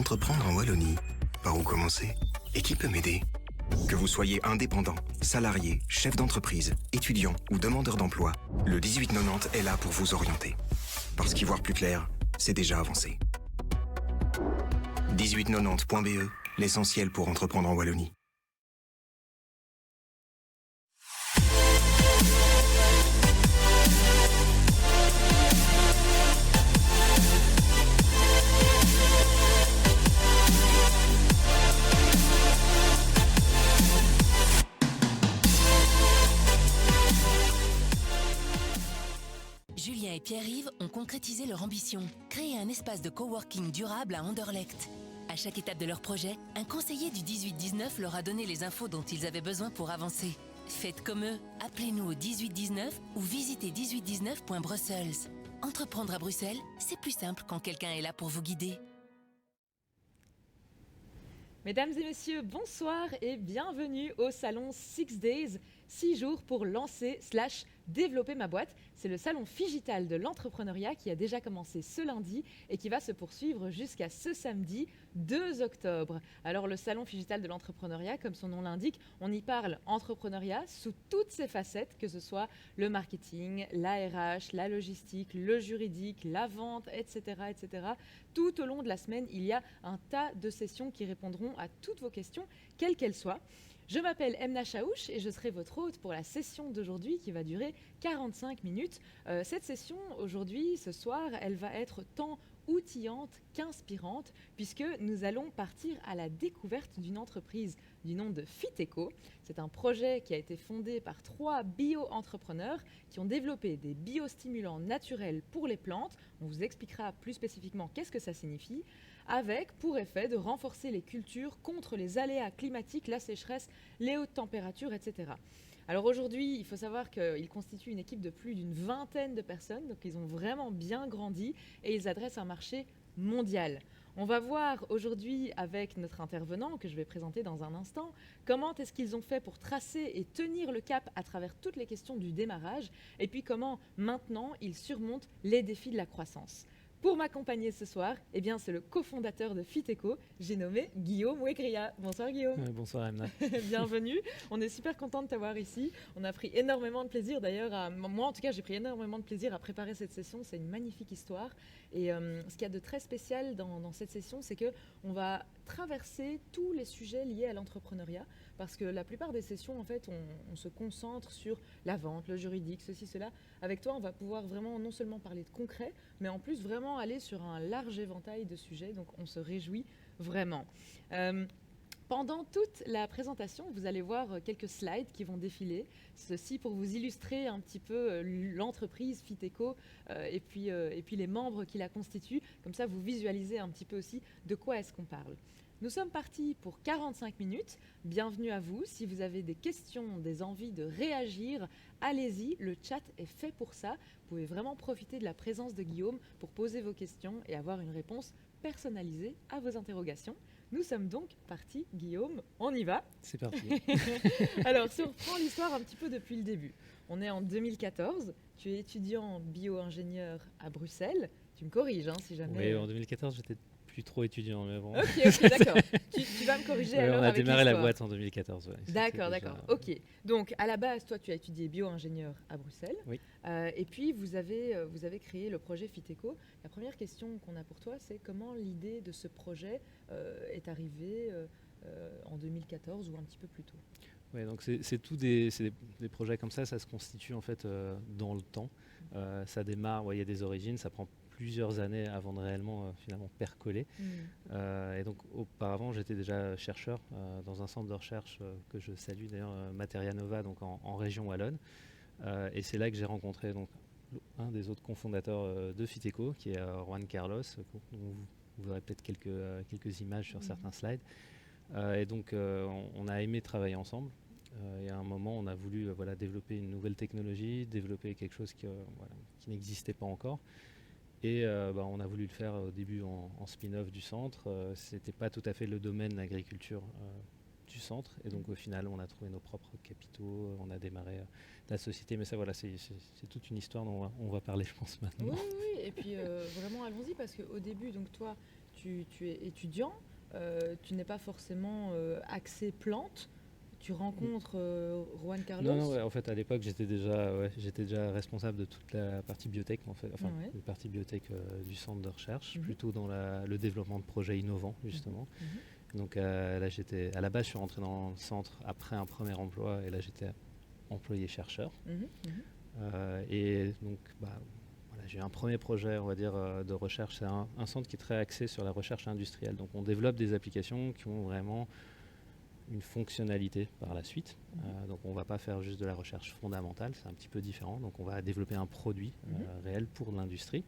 Entreprendre en Wallonie. Par où commencer? Et qui peut m'aider? Que vous soyez indépendant, salarié, chef d'entreprise, étudiant ou demandeur d'emploi, le 1890 est là pour vous orienter. Parce qu'y voir plus clair, c'est déjà avancé. 1890.be, l'essentiel pour entreprendre en Wallonie. Julien et Pierre-Yves ont concrétisé leur ambition, créer un espace de coworking durable à Anderlecht. À chaque étape de leur projet, un conseiller du 1819 leur a donné les infos dont ils avaient besoin pour avancer. Faites comme eux, appelez-nous au 1819 ou visitez 1819.brussels. Entreprendre à Bruxelles, c'est plus simple quand quelqu'un est là pour vous guider. Mesdames et messieurs, bonsoir et bienvenue au salon 6 Days, 6 jours pour lancer/développer ma boîte. C'est le salon Figital de l'entrepreneuriat qui a déjà commencé ce lundi et qui va se poursuivre jusqu'à ce samedi 2 octobre. Alors le salon Figital de l'entrepreneuriat, comme son nom l'indique, on y parle entrepreneuriat sous toutes ses facettes, que ce soit le marketing, la RH, la logistique, le juridique, la vente, etc., etc. Tout au long de la semaine, il y a un tas de sessions qui répondront à toutes vos questions, quelles qu'elles soient. Je m'appelle Emna Chaouch et je serai votre hôte pour la session d'aujourd'hui qui va durer 45 minutes. Cette session aujourd'hui, ce soir, elle va être tant outillante qu'inspirante puisque nous allons partir à la découverte d'une entreprise du nom de Fiteco. C'est un projet qui a été fondé par 3 bio-entrepreneurs qui ont développé des biostimulants naturels pour les plantes. On vous expliquera plus spécifiquement qu'est-ce que ça signifie, avec pour effet de renforcer les cultures contre les aléas climatiques, la sécheresse, les hautes températures, etc. Alors aujourd'hui, il faut savoir qu'ils constituent une équipe de plus d'une vingtaine de personnes, donc ils ont vraiment bien grandi et ils adressent un marché mondial. On va voir aujourd'hui avec notre intervenant, que je vais présenter dans un instant, comment est-ce qu'ils ont fait pour tracer et tenir le cap à travers toutes les questions du démarrage, et puis comment maintenant ils surmontent les défis de la croissance. Pour m'accompagner ce soir, eh bien, c'est le cofondateur de Fiteco, j'ai nommé Guillaume Ouegria. Bonsoir Guillaume. Bonsoir Emna. Bienvenue, on est super content de t'avoir ici. On a pris énormément de plaisir d'ailleurs, moi en tout cas j'ai pris énormément de plaisir à préparer cette session, c'est une magnifique histoire. Et ce qu'il y a de très spécial dans cette session, c'est qu'on va traverser tous les sujets liés à l'entrepreneuriat, parce que la plupart des sessions, en fait, on se concentre sur la vente, le juridique, ceci, cela. Avec toi, on va pouvoir vraiment non seulement parler de concret, mais en plus vraiment aller sur un large éventail de sujets, donc on se réjouit vraiment. Pendant toute la présentation, vous allez voir quelques slides qui vont défiler, ceci pour vous illustrer un petit peu l'entreprise Fiteco et puis les membres qui la constituent, comme ça vous visualisez un petit peu aussi de quoi est-ce qu'on parle. Nous sommes partis pour 45 minutes. Bienvenue à vous. Si vous avez des questions, des envies de réagir, allez-y. Le chat est fait pour ça. Vous pouvez vraiment profiter de la présence de Guillaume pour poser vos questions et avoir une réponse personnalisée à vos interrogations. Nous sommes donc partis, Guillaume. On y va. C'est parti. Alors, si on reprend l'histoire un petit peu depuis le début. On est en 2014. Tu es étudiant bio-ingénieur à Bruxelles. Tu me corriges si jamais... Oui, en 2014, j'étais plus trop étudiant, mais bon. Ok, d'accord. tu vas me corriger alors on a avec démarré la l'histoire. boîte en 2014. Ouais. D'accord. Ok. Donc, à la base, toi, tu as étudié bio-ingénieur à Bruxelles. Oui. Et puis, vous avez créé le projet Fiteco. La première question qu'on a pour toi, c'est comment l'idée de ce projet est arrivée en 2014 ou un petit peu plus tôt. Ouais, donc c'est des projets comme ça se constitue en fait dans le temps. Ça démarre, il y a des origines, ça prend plusieurs années avant de réellement finalement percoler. Et donc auparavant j'étais déjà chercheur dans un centre de recherche que je salue d'ailleurs, Materia Nova, donc en région wallonne. Et c'est là que j'ai rencontré donc un des autres cofondateurs de Fiteco, qui est Juan Carlos, dont vous verrez peut-être quelques images sur certains slides. Et donc on a aimé travailler ensemble. Et à un moment, on a voulu développer une nouvelle technologie, développer quelque chose qui n'existait pas encore. Et on a voulu le faire au début en spin-off du centre. C'était pas tout à fait le domaine de l'agriculture du centre. Et donc au final, on a trouvé nos propres capitaux, on a démarré la société. Mais ça, c'est toute une histoire dont on va parler, je pense, maintenant. Oui. Et puis vraiment, allons-y, parce qu'au début, donc toi, tu es étudiant, tu n'es pas forcément axé plantes. Tu rencontres Juan Carlos. Non, en fait, à l'époque, j'étais déjà responsable de toute la partie biotech, en fait, la partie biotech du centre de recherche, plutôt dans le développement de projets innovants, justement. Donc là, à la base, je suis rentré dans le centre après un premier emploi, et là, j'étais employé chercheur. Et donc, voilà, j'ai eu un premier projet, on va dire, de recherche. C'est un centre qui est très axé sur la recherche industrielle. Donc, on développe des applications qui ont vraiment une fonctionnalité par la suite. Donc on ne va pas faire juste de la recherche fondamentale, c'est un petit peu différent. Donc on va développer un produit réel pour l'industrie.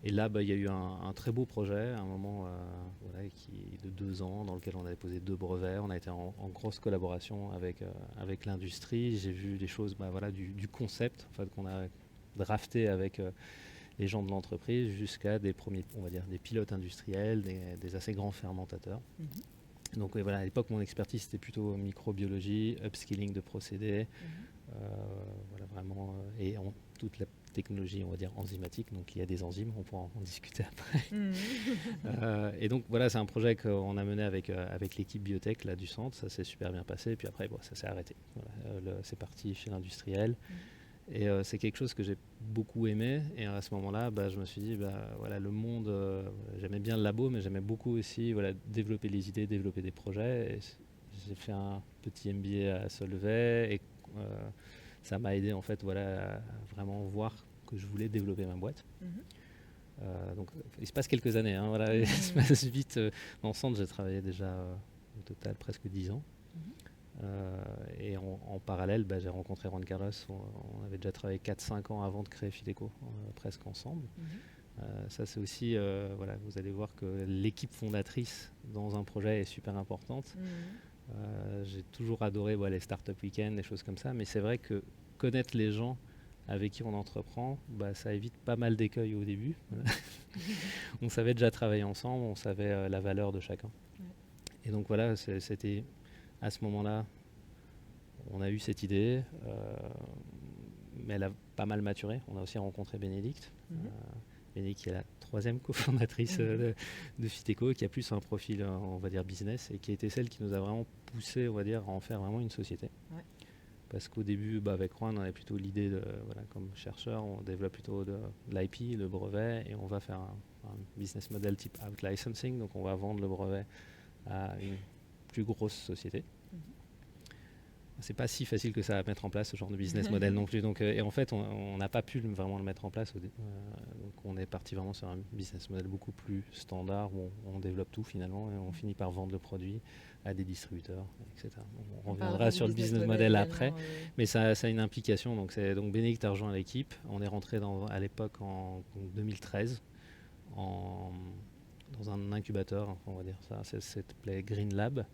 Et là, il y a eu un très beau projet, à un moment qui est de 2 ans, dans lequel on avait posé 2 brevets. On a été en grosse collaboration avec l'industrie. J'ai vu des choses du concept en fait, qu'on a drafté avec les gens de l'entreprise jusqu'à des premiers, on va dire, des pilotes industriels, des assez grands fermentateurs. Donc voilà, à l'époque, mon expertise, c'était plutôt microbiologie, upskilling de procédés, voilà, vraiment, et toute la technologie, on va dire, enzymatique. Donc il y a des enzymes, on pourra en discuter après. Et donc voilà, c'est un projet qu'on a mené avec l'équipe biotech là, du centre. Ça s'est super bien passé, et puis après, ça s'est arrêté. Voilà, c'est parti chez l'industriel. Et c'est quelque chose que j'ai beaucoup aimé. Et à ce moment-là, je me suis dit, voilà, le monde, j'aimais bien le labo, mais j'aimais beaucoup aussi développer les idées, développer des projets. Et j'ai fait un petit MBA à Solvay et ça m'a aidé en fait, à vraiment voir que je voulais développer ma boîte. Donc il se passe quelques années, il se passe vite. Dans le centre, j'ai travaillé déjà au total presque 10 ans. Et en parallèle, j'ai rencontré Juan Carlos. On avait déjà travaillé 4-5 ans avant de créer Fideco, presque ensemble. Ça, c'est aussi, vous allez voir que l'équipe fondatrice dans un projet est super importante. J'ai toujours adoré les startup week-ends, des choses comme ça, mais c'est vrai que connaître les gens avec qui on entreprend, ça évite pas mal d'écueils au début. On savait déjà travailler ensemble, on savait la valeur de chacun. Et donc voilà, c'était... À ce moment-là, on a eu cette idée, mais elle a pas mal maturé. On a aussi rencontré Bénédicte, Bénédicte qui est la 3e cofondatrice de Fideco, qui a plus un profil, on va dire, business, et qui a été celle qui nous a vraiment poussé, on va dire, à en faire vraiment une société. Parce qu'au début, avec Juan, on avait plutôt l'idée de, comme chercheur, on développe plutôt de l'IP, le brevet, et on va faire un business model type out-licensing, donc on va vendre le brevet à une plus grosse société. C'est pas si facile que ça à mettre en place, ce genre de business model non plus. Donc, et en fait, on n'a pas pu vraiment le mettre en place. Donc on est parti vraiment sur un business model beaucoup plus standard où on développe tout finalement et on finit par vendre le produit à des distributeurs, etc. On reviendra sur le business model après, mais ça a une implication. Donc Bénédicte a rejoint l'équipe. On est rentré à l'époque en 2013 dans un incubateur, on va dire ça. Ça s'appelait Green Lab.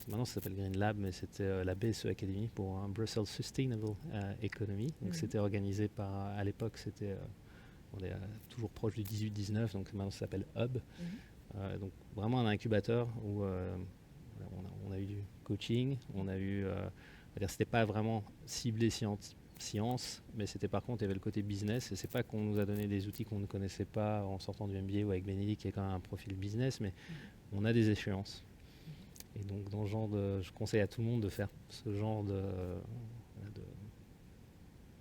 Maintenant ça s'appelle Green Lab, mais c'était la BSE Academy pour un Brussels Sustainable Economy. Donc c'était organisé par, à l'époque c'était, on est toujours proche du 18-19, donc maintenant ça s'appelle Hub. Donc vraiment un incubateur où on a eu du coaching, on a eu, c'était pas vraiment ciblé science, mais c'était par contre il y avait le côté business, et c'est pas qu'on nous a donné des outils qu'on ne connaissait pas en sortant du MBA ou avec Bénédicte qui est quand même un profil business, mais on a des échéances. Et donc dans ce genre je conseille à tout le monde de faire ce genre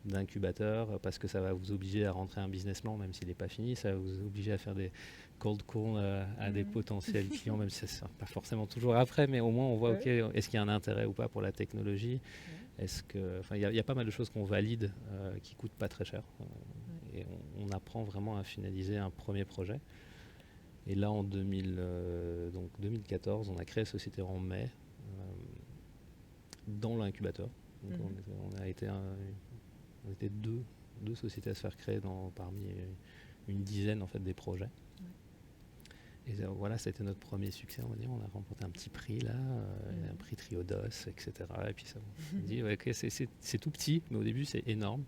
d'incubateur, parce que ça va vous obliger à rentrer un business plan même s'il n'est pas fini, ça va vous obliger à faire des cold calls à des potentiels clients, même si ce n'est pas forcément toujours après, mais au moins on voit est-ce qu'il y a un intérêt ou pas pour la technologie. Est-ce que, il y a pas mal de choses qu'on valide qui coûtent pas très cher, et on apprend vraiment à finaliser un premier projet. Et là, en 2014, on a créé Société en mai dans l'incubateur. On était deux sociétés à se faire créer parmi une dizaine en fait, des projets. Et voilà, c'était notre premier succès, on va dire. On a remporté un petit prix là, un prix Triodos, etc. Et puis ça, on dit okay, c'est tout petit, mais au début c'est énorme.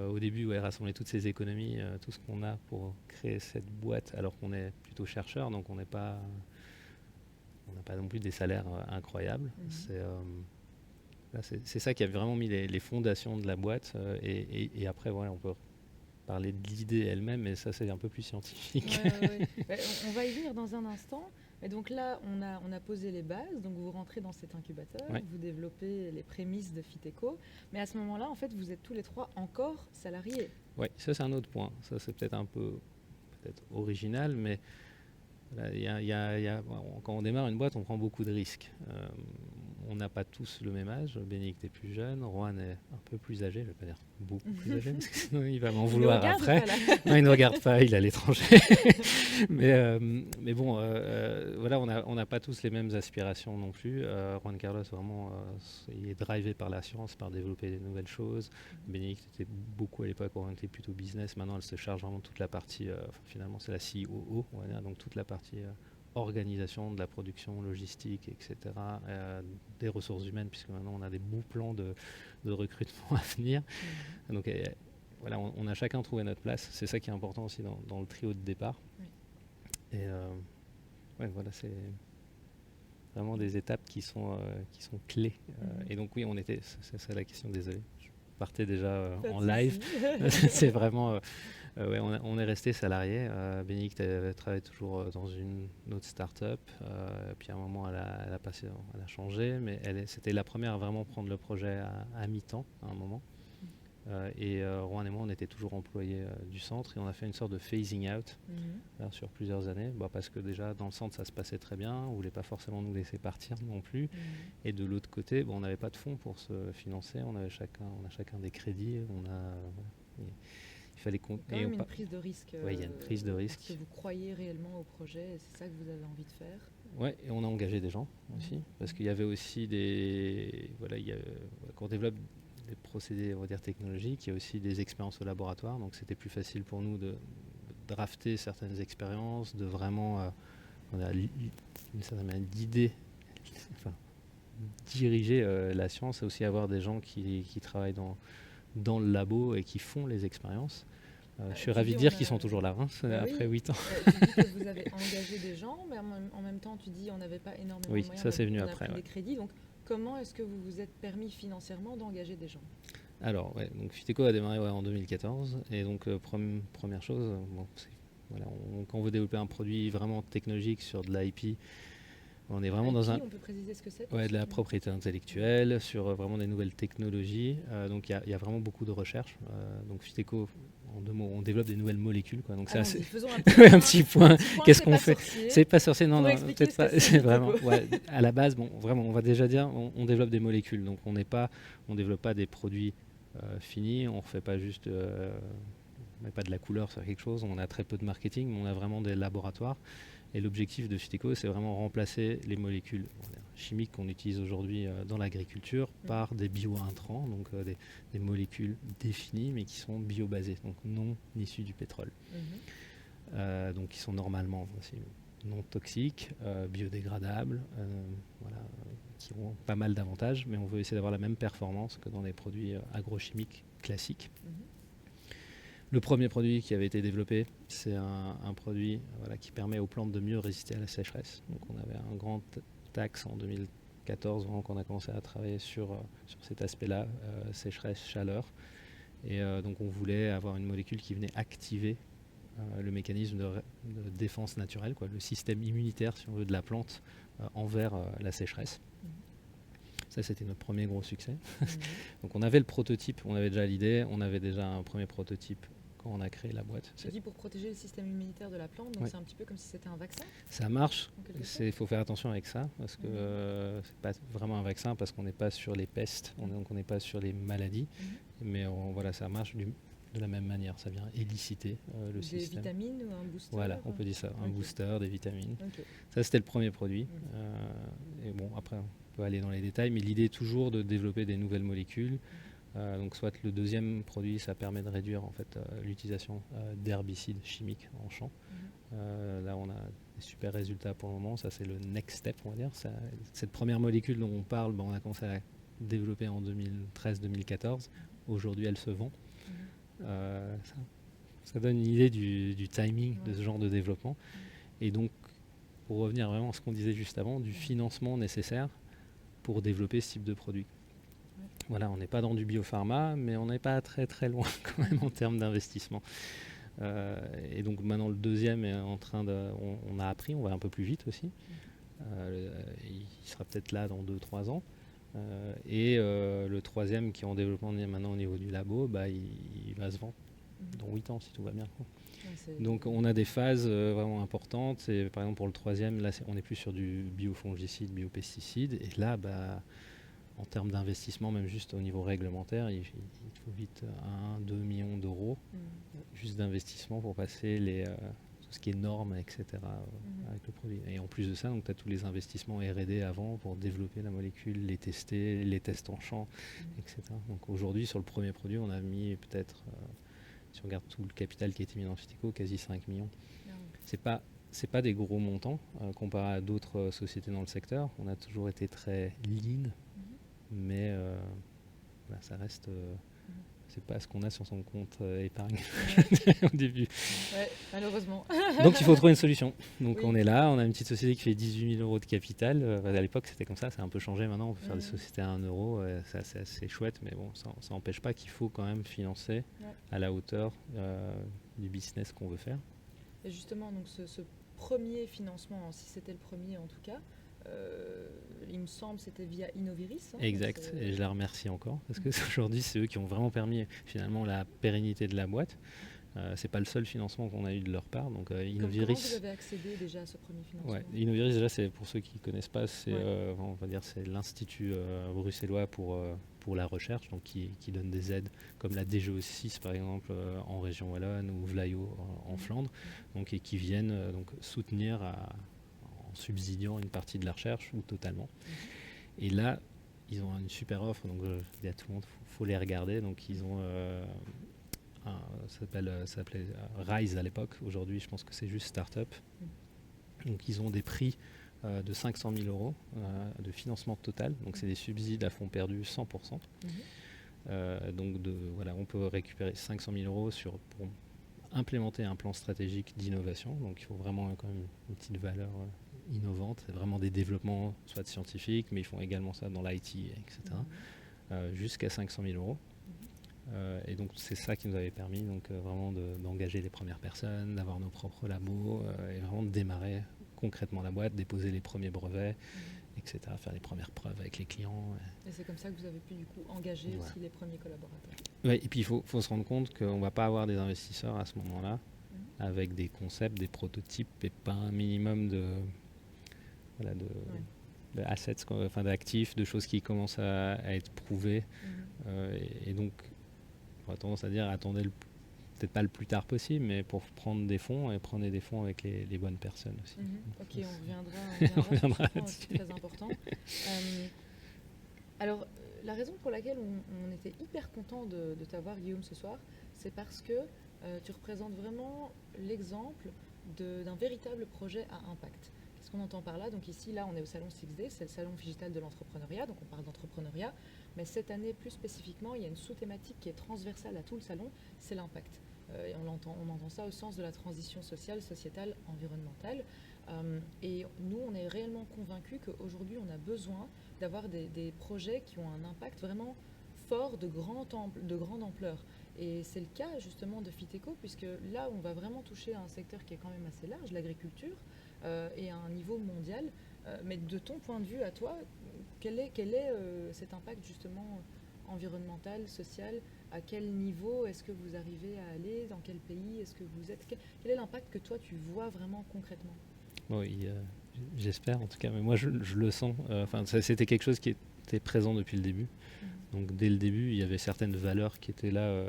Au début, rassembler toutes ces économies, tout ce qu'on a pour créer cette boîte, alors qu'on est plutôt chercheur, donc on n'a pas non plus des salaires incroyables. C'est ça qui a vraiment mis les fondations de la boîte. Et après, voilà, on peut parler de l'idée elle-même, mais ça c'est un peu plus scientifique. On va y venir dans un instant. Et donc là, on a posé les bases. Donc vous rentrez dans cet incubateur, vous développez les prémices de Fiteco. Mais à ce moment-là, en fait, vous êtes tous les trois encore salariés. Oui, ça c'est un autre point. Ça c'est peut-être un peu original, mais quand on démarre une boîte, on prend beaucoup de risques. On n'a pas tous le même âge. Bénédicte est plus jeune, Rohan est un peu plus âgé, je ne vais pas dire beaucoup plus âgé, parce que sinon il va m'en vouloir après. Non, il ne regarde pas, il est à l'étranger. mais bon, voilà, on n'a pas tous les mêmes aspirations non plus. Juan Carlos, vraiment, il est drivé par la science, par développer des nouvelles choses. Bénédicte était beaucoup à l'époque orientée plutôt business. Maintenant, elle se charge vraiment de toute la partie, finalement, c'est la COO, on va dire, donc toute la partie organisation de la production, logistique, etc., des ressources humaines, puisque maintenant on a des beaux plans de recrutement à venir. Donc voilà, on a chacun trouvé notre place. C'est ça qui est important aussi dans le trio de départ. Et voilà, c'est vraiment des étapes qui sont clés. Et donc oui, c'est la question, désolé. Je partais déjà en live. C'est vraiment... on est resté salarié. Bénédicte travaille toujours dans une autre start-up. Puis à un moment, elle a changé, mais c'était la première à vraiment prendre le projet à mi-temps à un moment. Et Rohan et moi, on était toujours employés du centre et on a fait une sorte de phasing out sur plusieurs années, parce que déjà dans le centre ça se passait très bien, on ne voulait pas forcément nous laisser partir non plus. Et de l'autre côté, on n'avait pas de fonds pour se financer, on a chacun des crédits, il fallait quand même une prise de risque. Il y a une prise de risque. Parce que vous croyez réellement au projet et c'est ça que vous avez envie de faire. Oui, et on a engagé des gens aussi, parce qu'il y avait aussi quand on développe des procédés, on va dire, technologiques, il y a aussi des expériences au laboratoire, donc c'était plus facile pour nous de drafter certaines expériences, de vraiment d'une certaine manière d'idée, diriger la science, et aussi avoir des gens qui travaillent dans le labo et qui font les expériences. Je suis ravi de dire qu'ils sont toujours là, après 8 ans. Tu dis que vous avez engagé des gens, mais en même temps tu dis on n'avait pas énormément de moyens. Oui, ça c'est venu après. Des crédits, donc comment est-ce que vous vous êtes permis financièrement d'engager des gens? Alors, donc Fiteco a démarré en 2014, et donc première chose, quand on veut développer un produit vraiment technologique sur de l'IP, on est vraiment dans on peut préciser ce que c'est? De la propriété intellectuelle, sur vraiment des nouvelles technologies. Donc il y a vraiment beaucoup de recherche. Donc Fiteco, en 2 mots, on développe des nouvelles molécules. Donc faisons un petit point. Qu'est-ce qu'on fait? C'est pas sorcier, non, peut-être pas. C'est vraiment. À la base, vraiment, on va déjà dire, on développe des molécules. Donc on développe pas des produits finis. On refait pas juste. On met pas de la couleur sur quelque chose. On a très peu de marketing, mais on a vraiment des laboratoires. Et l'objectif de Fiteco, c'est vraiment remplacer les molécules chimiques qu'on utilise aujourd'hui dans l'agriculture par des bio-intrants, donc des molécules définies mais qui sont bio-basées, donc non issues du pétrole. Donc qui sont normalement aussi non toxiques, biodégradables, qui ont pas mal d'avantages, mais on veut essayer d'avoir la même performance que dans les produits agrochimiques classiques. Le premier produit qui avait été développé, c'est un produit qui permet aux plantes de mieux résister à la sécheresse. Donc on avait un grand axe en 2014 quand on a commencé à travailler sur cet aspect-là, sécheresse, chaleur. Et donc on voulait avoir une molécule qui venait activer le mécanisme de défense naturelle, le système immunitaire, si on veut, de la plante envers la sécheresse. Ça, c'était notre premier gros succès. Donc on avait le prototype, on avait déjà l'idée, on avait déjà un premier prototype quand on a créé la boîte. Tu dis pour protéger le système immunitaire de la plante, donc c'est un petit peu comme si c'était un vaccin? Ça marche, il faut faire attention avec ça, parce que c'est pas vraiment un vaccin, parce qu'on n'est pas sur les pestes, donc on n'est pas sur les maladies, mais ça marche de la même manière, ça vient éliciter le système. Des vitamines ou un booster? Voilà, on peut dire ça, un booster, des vitamines. Ça, c'était le premier produit. Et après, on peut aller dans les détails, mais l'idée est toujours de développer des nouvelles molécules. Donc soit le deuxième produit, ça permet de réduire en fait l'utilisation d'herbicides chimiques en champ. Là, on a des super résultats pour le moment. Ça, c'est le next step, on va dire. Cette première molécule dont on parle, on a commencé à développer en 2013-2014. Aujourd'hui, elle se vend. Ça donne une idée du timing de ce genre de développement. Et donc, pour revenir vraiment à ce qu'on disait juste avant, du financement nécessaire pour développer ce type de produit. Voilà, on n'est pas dans du biopharma, mais on n'est pas très très loin quand même en termes d'investissement. Et donc maintenant le deuxième est en train de... On a appris, on va un peu plus vite aussi. Il sera peut-être là dans 2-3 ans. Et le troisième qui est en développement maintenant au niveau du labo, il va se vendre dans 8 ans si tout va bien. Donc on a des phases vraiment importantes. Et par exemple pour le troisième, là on est plus sur du biofongicide, biopesticide. Et là, en termes d'investissement, même juste au niveau réglementaire, il faut vite 1-2 millions d'euros juste d'investissement pour passer tout ce qui est normes, etc. Avec le produit. Et en plus de ça, tu as tous les investissements R&D avant pour développer la molécule, les tester, les tests en champ, etc. Donc aujourd'hui, sur le premier produit, on a mis peut-être, si on regarde tout le capital qui a été mis dans Phyteco, quasi 5 millions. C'est pas des gros montants comparé à d'autres sociétés dans le secteur. On a toujours été très lean, mais ça reste... c'est pas ce qu'on a sur son compte épargne au début. Ouais, malheureusement. Donc il faut trouver une solution. Donc Oui. on est là, on a une petite société qui fait 18 000 euros de capital. À l'époque c'était comme ça a un peu changé maintenant. On peut faire des sociétés à 1 euro, c'est assez chouette, mais bon, ça n'empêche pas qu'il faut quand même financer à la hauteur du business qu'on veut faire. Et justement, donc ce premier financement, si c'était le premier en tout cas, il me semble c'était via Innoviris. Exact, et je la remercie encore parce que aujourd'hui c'est eux qui ont vraiment permis finalement la pérennité de la boîte. C'est pas le seul financement qu'on a eu de leur part. Donc Innoviris. Comment vous avez accédé déjà à ce premier financement? Innoviris déjà c'est pour ceux qui ne connaissent pas, c'est on va dire c'est l'institut bruxellois pour la recherche, donc qui donne des aides comme la DGO6 par exemple en région wallonne ou Vlaio en Flandre, donc et qui viennent donc soutenir en subsidiant une partie de la recherche ou totalement. Et là, ils ont une super offre, donc je dis à tout le monde, faut les regarder. Donc ils ont, ça s'appelait Rise à l'époque. Aujourd'hui, je pense que c'est juste Startup. Donc ils ont des prix de 500 000 euros de financement total. Donc c'est des subsides à fonds perdus 100%. Donc on peut récupérer 500 000 euros pour implémenter un plan stratégique d'innovation. Donc il faut vraiment quand même une petite valeur innovante. C'est vraiment des développements soit scientifiques, mais ils font également ça dans l'IT, etc. Jusqu'à 500 000 euros. Et donc c'est ça qui nous avait permis vraiment d'engager les premières personnes, d'avoir nos propres labos et vraiment de démarrer concrètement la boîte, déposer les premiers brevets, etc. Faire les premières preuves avec les clients. Et c'est comme ça que vous avez pu du coup engager aussi les premiers collaborateurs. Ouais, et puis il faut se rendre compte qu'on ne va pas avoir des investisseurs à ce moment-là avec des concepts, des prototypes et pas un minimum d'assets, d'actifs, de choses qui commencent à être prouvées. Et donc, on a tendance à dire attendez peut-être pas le plus tard possible, mais pour prendre des fonds et prendre des fonds avec les bonnes personnes aussi. Ok, on reviendra sur ce point, c'est très important. Alors, la raison pour laquelle on était hyper content de t'avoir, Guillaume, ce soir, c'est parce que tu représentes vraiment l'exemple d'un véritable projet à impact. Qu'est-ce qu'on entend par là? Donc ici, là, on est au Salon 6D, c'est le Salon Figital de l'entrepreneuriat, donc on parle d'entrepreneuriat, mais cette année, plus spécifiquement, il y a une sous-thématique qui est transversale à tout le salon, c'est l'impact. Et on entend ça au sens de la transition sociale, sociétale, environnementale. Et nous, on est réellement convaincus qu'aujourd'hui, on a besoin d'avoir des projets qui ont un impact vraiment fort, de grande ampleur. Et c'est le cas justement de Phyteco, puisque là, on va vraiment toucher à un secteur qui est quand même assez large, l'agriculture, et à un niveau mondial. Mais de ton point de vue à toi, quel est cet impact justement environnemental, social? À quel niveau est-ce que vous arrivez à aller? Dans quel pays est-ce que vous êtes? Quel est l'impact que toi, tu vois vraiment concrètement? Oui, j'espère en tout cas, mais moi je le sens. C'était quelque chose qui était présent depuis le début. Donc dès le début, il y avait certaines valeurs qui étaient là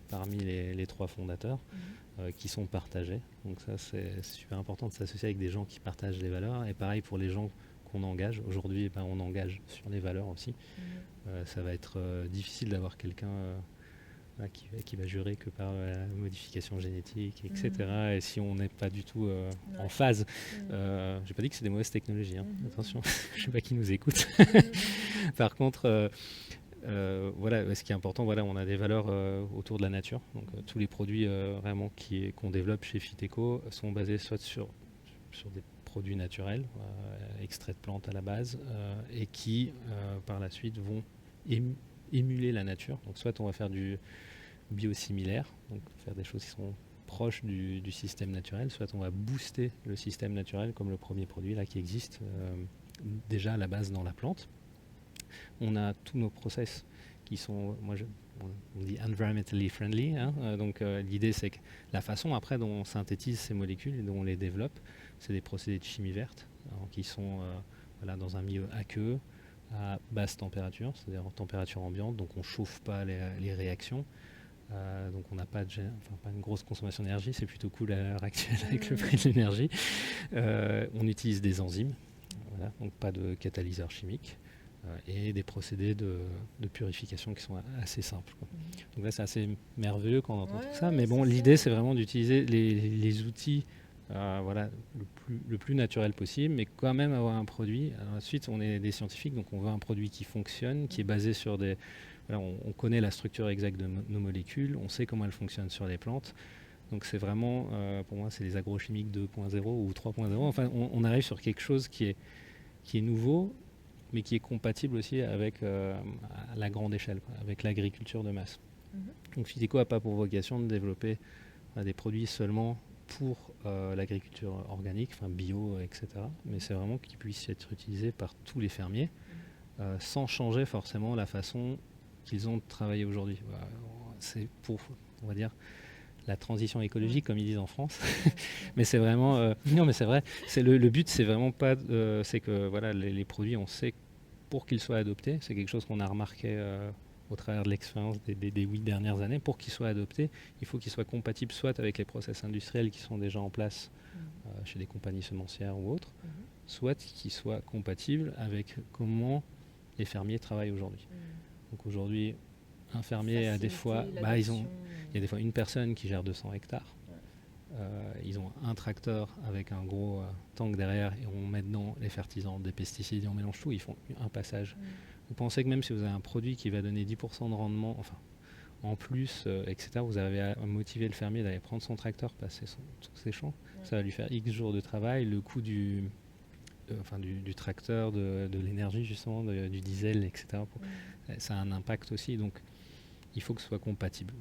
parmi les 3 fondateurs, qui sont partagées. Donc ça, c'est super important de s'associer avec des gens qui partagent les valeurs. Et pareil pour les gens qu'on engage. Aujourd'hui, on engage sur les valeurs aussi. Ça va être difficile d'avoir quelqu'un qui va jurer que par la modification génétique, etc. Et si on n'est pas du tout en phase, j'ai pas dit que c'est des mauvaises technologies, attention, je sais pas qui nous écoute. Par contre, ce qui est important, on a des valeurs autour de la nature. Donc tous les produits vraiment qu'on développe chez Phyteco sont basés soit sur des produits naturels, extraits de plantes à la base, et qui par la suite vont émuler la nature. Donc soit on va faire du biosimilaire, donc faire des choses qui sont proches du système naturel, soit on va booster le système naturel comme le premier produit là qui existe déjà à la base dans la plante. On a tous nos process qui sont, on dit environmentally friendly, hein, donc l'idée c'est que la façon après dont on synthétise ces molécules et dont on les développe, c'est des procédés de chimie verte qui sont dans un milieu aqueux, à basse température, c'est-à-dire en température ambiante, donc on ne chauffe pas les réactions. Donc on n'a pas une grosse consommation d'énergie, c'est plutôt cool à l'heure actuelle avec le prix de l'énergie. On utilise des enzymes, donc pas de catalyseur chimique, et des procédés de purification qui sont assez simples, quoi. Donc là c'est assez merveilleux quand on entend tout ça, mais bon, l'idée c'est vraiment d'utiliser les outils le plus naturel possible, mais quand même avoir un produit. Alors, ensuite on est des scientifiques, donc on veut un produit qui fonctionne, qui est basé sur des... on connaît la structure exacte de nos molécules, on sait comment elles fonctionnent sur les plantes. Donc c'est vraiment, pour moi, c'est les agrochimiques 2.0 ou 3.0. Enfin, on arrive sur quelque chose qui est nouveau, mais qui est compatible aussi avec à la grande échelle, quoi, avec l'agriculture de masse. Donc Fideco n'a pas pour vocation de développer des produits seulement pour l'agriculture organique, bio, etc. Mais c'est vraiment qu'ils puissent être utilisés par tous les fermiers, sans changer forcément la façon qu'ils ont travaillé aujourd'hui. C'est pour, on va dire, la transition écologique, comme ils disent en France. Mais c'est vraiment... non, mais c'est vrai. Le but, c'est vraiment pas... c'est que les produits, on sait pour qu'ils soient adoptés. C'est quelque chose qu'on a remarqué au travers de l'expérience des 8 dernières années. Pour qu'ils soient adoptés, il faut qu'ils soient compatibles soit avec les process industriels qui sont déjà en place chez des compagnies semencières ou autres, soit qu'ils soient compatibles avec comment les fermiers travaillent aujourd'hui. Donc aujourd'hui, un fermier a des fois, il y a des fois une personne qui gère 200 hectares. Ils ont un tracteur avec un gros tank derrière et on met dedans les fertilisants, des pesticides et on mélange tout. Ils font un passage. Vous pensez que même si vous avez un produit qui va donner 10% de rendement, en plus, etc., vous avez à motiver le fermier d'aller prendre son tracteur, passer tous ses champs. Ça va lui faire X jours de travail. Le coût du tracteur, de l'énergie justement, du diesel, etc. Ça a un impact aussi, donc il faut que ce soit compatible.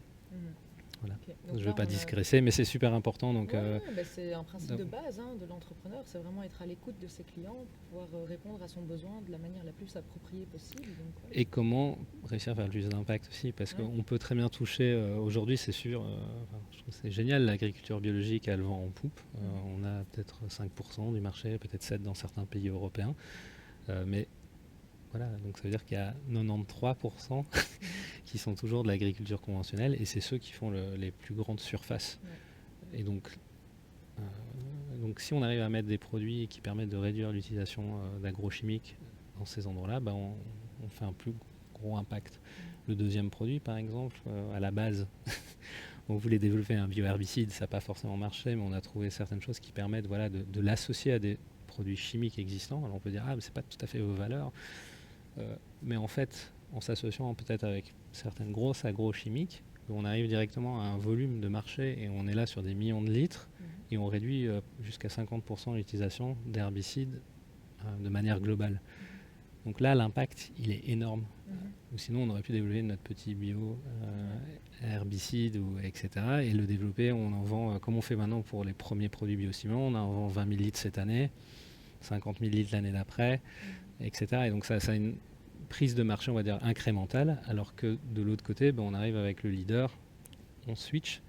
Voilà. Okay. Je ne vais pas digresser, mais c'est super important. Donc, c'est un principe de base de l'entrepreneur, c'est vraiment être à l'écoute de ses clients pour pouvoir répondre à son besoin de la manière la plus appropriée possible. Donc, et comment réussir à faire le plus d'impact aussi, parce qu'on peut très bien toucher, aujourd'hui c'est sûr, je trouve que c'est génial, l'agriculture biologique elle vend en poupe, on a peut-être 5% du marché, peut-être 7% dans certains pays européens, mais voilà, donc ça veut dire qu'il y a 93% qui sont toujours de l'agriculture conventionnelle et c'est ceux qui font les plus grandes surfaces. Et donc si on arrive à mettre des produits qui permettent de réduire l'utilisation d'agrochimiques dans ces endroits-là, on fait un plus gros impact. Le deuxième produit, par exemple, à la base, on voulait développer un bioherbicide, ça n'a pas forcément marché, mais on a trouvé certaines choses qui permettent de l'associer à des produits chimiques existants. Alors on peut dire, mais c'est pas tout à fait vos valeurs. Mais en fait, en s'associant peut-être avec certaines grosses agrochimiques, on arrive directement à un volume de marché et on est là sur des millions de litres et on réduit jusqu'à 50% l'utilisation d'herbicides de manière globale. Donc là, l'impact, il est énorme. Ou sinon, on aurait pu développer notre petit herbicide, etc. Et le développer, on en vend, comme on fait maintenant pour les premiers produits biostimulants, on en vend 20 000 litres cette année, 50 000 litres l'année d'après, etc. Et donc ça a une prise de marché, on va dire, incrémentale, alors que de l'autre côté, on arrive avec le leader, on switch,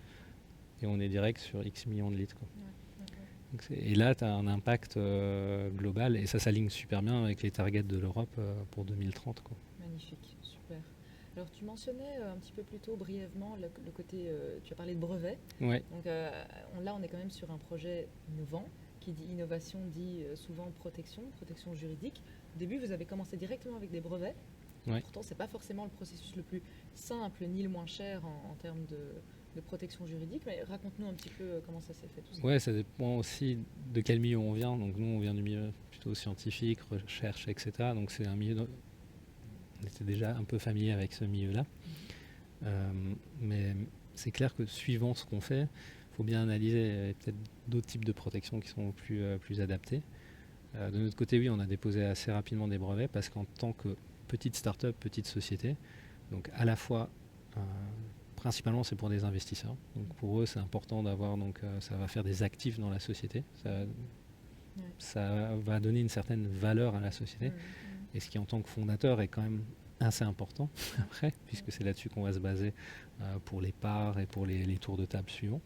et on est direct sur X millions de litres, quoi. Donc et là, tu as un impact global, et ça s'aligne super bien avec les targets de l'Europe pour 2030, quoi. Magnifique, super. Alors tu mentionnais un petit peu plus tôt brièvement le côté, tu as parlé de brevets. Ouais. Donc là, on est quand même sur un projet innovant. Qui dit innovation dit souvent protection juridique. Au début, vous avez commencé directement avec des brevets. Ouais. Pourtant, ce n'est pas forcément le processus le plus simple ni le moins cher en termes de protection juridique. Mais raconte-nous un petit peu comment ça s'est fait tout ça. Ouais, ça dépend aussi de quel milieu on vient. Donc nous, on vient du milieu plutôt scientifique, recherche, etc. Donc c'est un milieu... On était déjà un peu familier avec ce milieu-là. Mais c'est clair que suivant ce qu'on fait, il faut bien analyser peut-être d'autres types de protections qui sont plus adaptées. De notre côté, oui, on a déposé assez rapidement des brevets parce qu'en tant que petite start-up, petite société. Donc à la fois, principalement c'est pour des investisseurs. Donc pour eux c'est important d'avoir, ça va faire des actifs dans la société. Ça va donner une certaine valeur à la société. Et ce qui en tant que fondateur est quand même assez important après, puisque c'est là-dessus qu'on va se baser pour les parts et pour les tours de table suivants.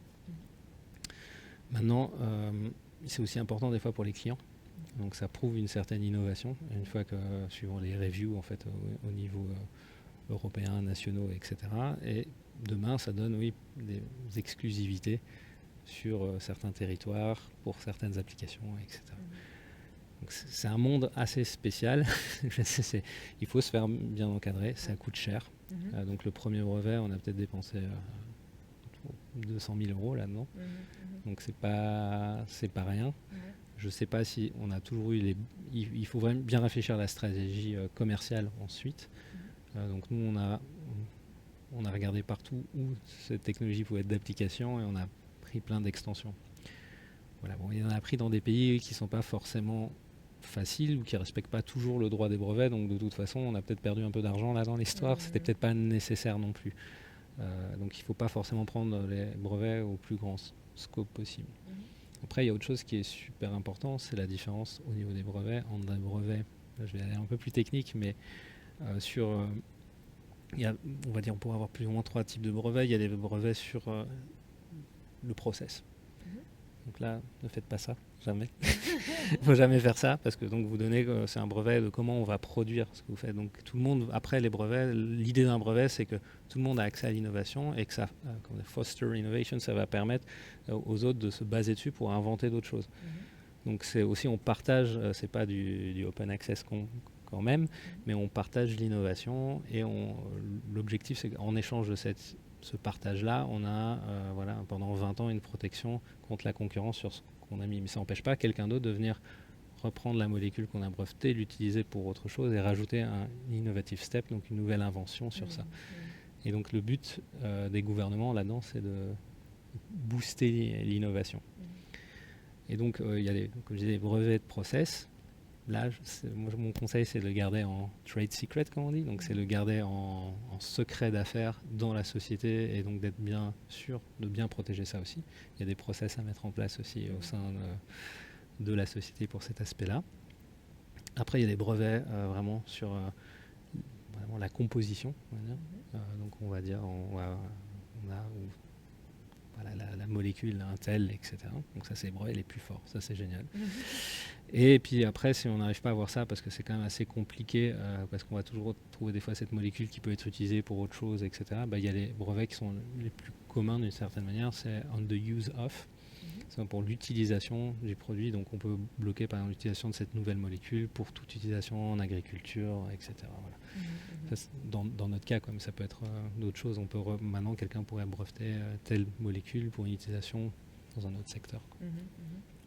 Maintenant, c'est aussi important des fois pour les clients. Donc ça prouve une certaine innovation. Une fois que, suivant les reviews en fait, au niveau européen, nationaux, etc. Et demain, ça donne des exclusivités sur certains territoires, pour certaines applications, etc. Donc c'est un monde assez spécial. Il faut se faire bien encadrer, ça coûte cher. Donc le premier brevet, on a peut-être dépensé 200 000 € là-dedans. Donc c'est pas rien. Je ne sais pas si on a toujours eu il faut vraiment bien réfléchir à la stratégie commerciale ensuite. Donc nous, on a regardé partout où cette technologie pouvait être d'application et on a pris plein d'extensions. Voilà, bon, il en a pris dans des pays qui ne sont pas forcément faciles ou qui ne respectent pas toujours le droit des brevets. Donc de toute façon, on a peut-être perdu un peu d'argent là dans l'histoire. C'était peut-être pas nécessaire non plus. Donc il ne faut pas forcément prendre les brevets au plus grand scope possible. Après, il y a autre chose qui est super important, c'est la différence au niveau des brevets entre un brevet, là, je vais aller un peu plus technique, mais on va dire, on pourrait avoir plus ou moins 3 types de brevets. Il y a des brevets sur le process. Donc là, ne faites pas ça, jamais. Il ne faut jamais faire ça, parce que donc vous donnez, c'est un brevet de comment on va produire ce que vous faites. Donc tout le monde, après les brevets, l'idée d'un brevet, c'est que tout le monde a accès à l'innovation et que ça, foster innovation, ça va permettre aux autres de se baser dessus pour inventer d'autres choses. Donc c'est aussi, on partage, c'est pas du open access quand même, mais on partage l'innovation et l'objectif, c'est qu'en échange de ce partage-là, on a pendant 20 ans une protection contre la concurrence sur ce qu'on a mis. Mais ça n'empêche pas quelqu'un d'autre de venir reprendre la molécule qu'on a brevetée, l'utiliser pour autre chose et rajouter un innovative step, donc une nouvelle invention sur ça. Et donc le but des gouvernements là-dedans, c'est de booster l'innovation. Et donc il y a comme je disais, des brevets de process. Là, mon conseil, c'est de le garder en trade secret, comme on dit. Donc, c'est de le garder en secret d'affaires dans la société et donc d'être bien sûr de bien protéger ça aussi. Il y a des process à mettre en place aussi au sein de la société pour cet aspect-là. Après, il y a des brevets vraiment sur vraiment la composition. On va dire. Donc, on va dire, la molécule, un tel, etc. Donc ça, c'est les brevets les plus forts. Ça, c'est génial. Et puis après, si on n'arrive pas à voir ça, parce que c'est quand même assez compliqué, parce qu'on va toujours trouver des fois cette molécule qui peut être utilisée pour autre chose, etc. Il y a les brevets qui sont les plus communs d'une certaine manière, c'est on the use of. C'est pour l'utilisation du produit. Donc on peut bloquer par exemple l'utilisation de cette nouvelle molécule pour toute utilisation en agriculture, etc. Voilà. Ça, dans notre cas, comme ça peut être d'autres choses, on peut maintenant quelqu'un pourrait breveter telle molécule pour une utilisation dans un autre secteur.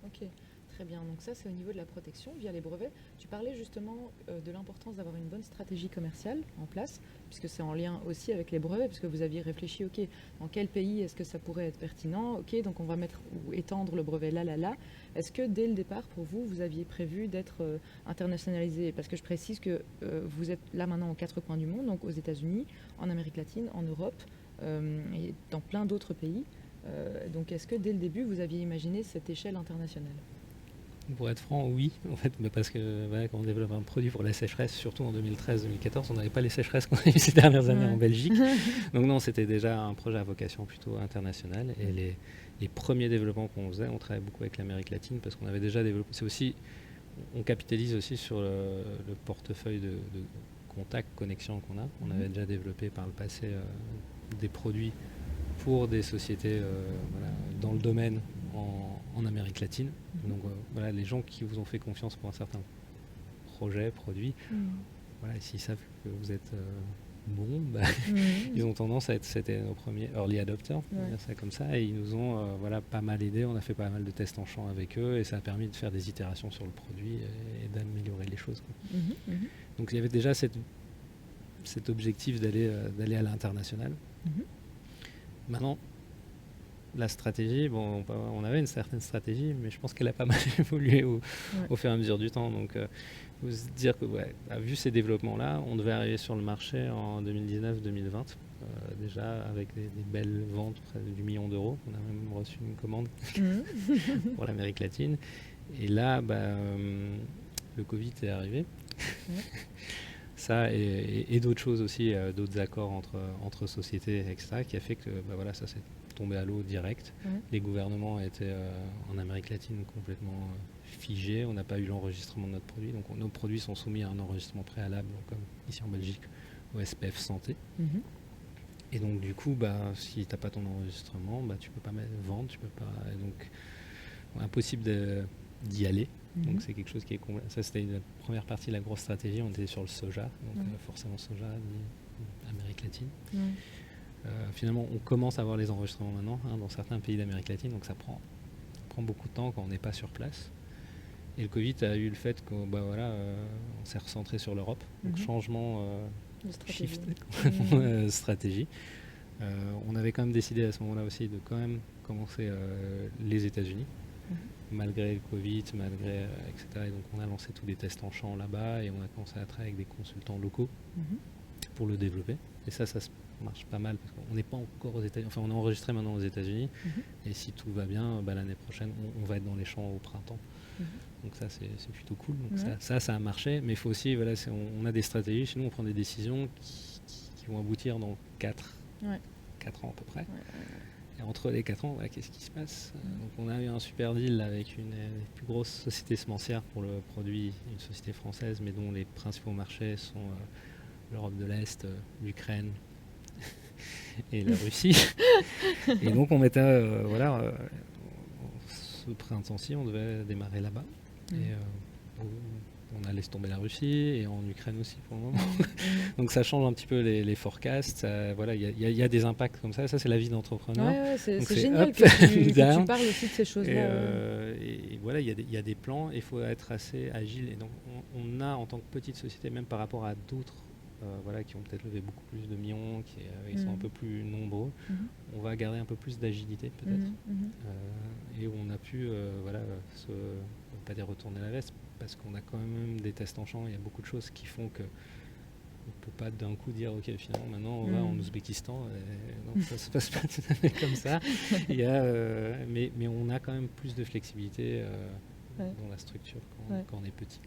Ok. Très bien, donc ça c'est au niveau de la protection via les brevets. Tu parlais justement de l'importance d'avoir une bonne stratégie commerciale en place, puisque c'est en lien aussi avec les brevets, puisque vous aviez réfléchi, ok, dans quel pays est-ce que ça pourrait être pertinent, ok, donc on va mettre ou étendre le brevet là. Est-ce que dès le départ, pour vous, vous aviez prévu d'être internationalisé? Parce que je précise que vous êtes là maintenant aux 4 coins du monde, donc aux États-Unis, en Amérique latine, en Europe et dans plein d'autres pays. Donc est-ce que dès le début, vous aviez imaginé cette échelle internationale? Pour être franc, oui, en fait, mais parce que quand on développe un produit pour la sécheresse, surtout en 2013-2014, on n'avait pas les sécheresses qu'on a eues ces dernières années en Belgique. Donc non, c'était déjà un projet à vocation plutôt internationale. Et les premiers développements qu'on faisait, on travaillait beaucoup avec l'Amérique latine parce qu'on avait déjà développé. C'est aussi, on capitalise aussi sur le portefeuille de contacts, connexions qu'on a. On avait déjà développé par le passé des produits pour des sociétés dans le domaine en Amérique latine. Donc les gens qui vous ont fait confiance pour un certain projet, produit, s'ils savent que vous êtes bon, ils ont tendance à être, c'était nos premiers early adopters, on va dire ça comme ça, et ils nous ont pas mal aidés. On a fait pas mal de tests en champ avec eux et ça a permis de faire des itérations sur le produit et d'améliorer les choses. Donc il y avait déjà cet objectif d'aller à l'international. Maintenant, la stratégie, on avait une certaine stratégie, mais je pense qu'elle a pas mal évolué au fur et à mesure du temps. Donc, il faut se dire que, vu ces développements-là, on devait arriver sur le marché en 2019-2020, déjà avec des belles ventes, près du million d'euros. On a même reçu une commande pour l'Amérique latine. Et là, le Covid est arrivé. Ça et d'autres choses aussi, d'autres accords entre sociétés, etc., qui a fait que ça s'est tombé à l'eau direct. Les gouvernements étaient en Amérique latine complètement figés. On n'a pas eu l'enregistrement de notre produit. Donc nos produits sont soumis à un enregistrement préalable, comme ici en Belgique, au SPF Santé. Et donc du coup, si tu n'as pas ton enregistrement, tu peux pas vendre, tu peux pas. Et donc impossible d'y aller. Donc c'est quelque chose qui est ça, c'était la première partie de la grosse stratégie. On était sur le soja, donc forcément soja, Amérique latine. Finalement, on commence à avoir les enregistrements maintenant dans certains pays d'Amérique latine, donc ça prend beaucoup de temps quand on n'est pas sur place. Et le Covid a eu le fait qu'on on s'est recentré sur l'Europe, donc changement de stratégie. On avait quand même décidé à ce moment-là aussi de quand même commencer les États-Unis. Malgré le Covid, etc. Et donc on a lancé tous les tests en champ là-bas et on a commencé à travailler avec des consultants locaux pour le développer. Et ça marche pas mal parce qu'on n'est pas encore aux États-Unis. Enfin, on est enregistré maintenant aux États-Unis et si tout va bien, l'année prochaine, on va être dans les champs au printemps. Donc ça, c'est plutôt cool. Donc ça a marché. Mais il faut aussi, on a des stratégies. Chez nous, on prend des décisions qui vont aboutir dans 4 ans à peu près. Et entre les 4 ans, qu'est-ce qui se passe? Donc on a eu un super deal avec une des plus grosses sociétés semencières pour le produit, une société française, mais dont les principaux marchés sont l'Europe de l'Est, l'Ukraine et la Russie. Et donc on mettait, ce printemps-ci, on devait démarrer là-bas. Et on a laissé tomber la Russie et en Ukraine aussi pour le moment. Donc ça change un petit peu les forecasts. Il y a des impacts comme ça. Ça, c'est la vie d'entrepreneur. C'est génial que tu parles aussi de ces choses-là. Et il y a des plans. Il faut être assez agile. Et donc on a, en tant que petite société, même par rapport à d'autres qui ont peut-être levé beaucoup plus de millions, qui sont un peu plus nombreux, on va garder un peu plus d'agilité peut-être. Et on a pu pas dire retourner la veste, parce qu'on a quand même des tests en champ, il y a beaucoup de choses qui font que on ne peut pas d'un coup dire ok, finalement maintenant on va en Ouzbékistan, non, ça se passe pas tout à fait comme ça. Mais on a quand même plus de flexibilité dans la structure quand on est petit.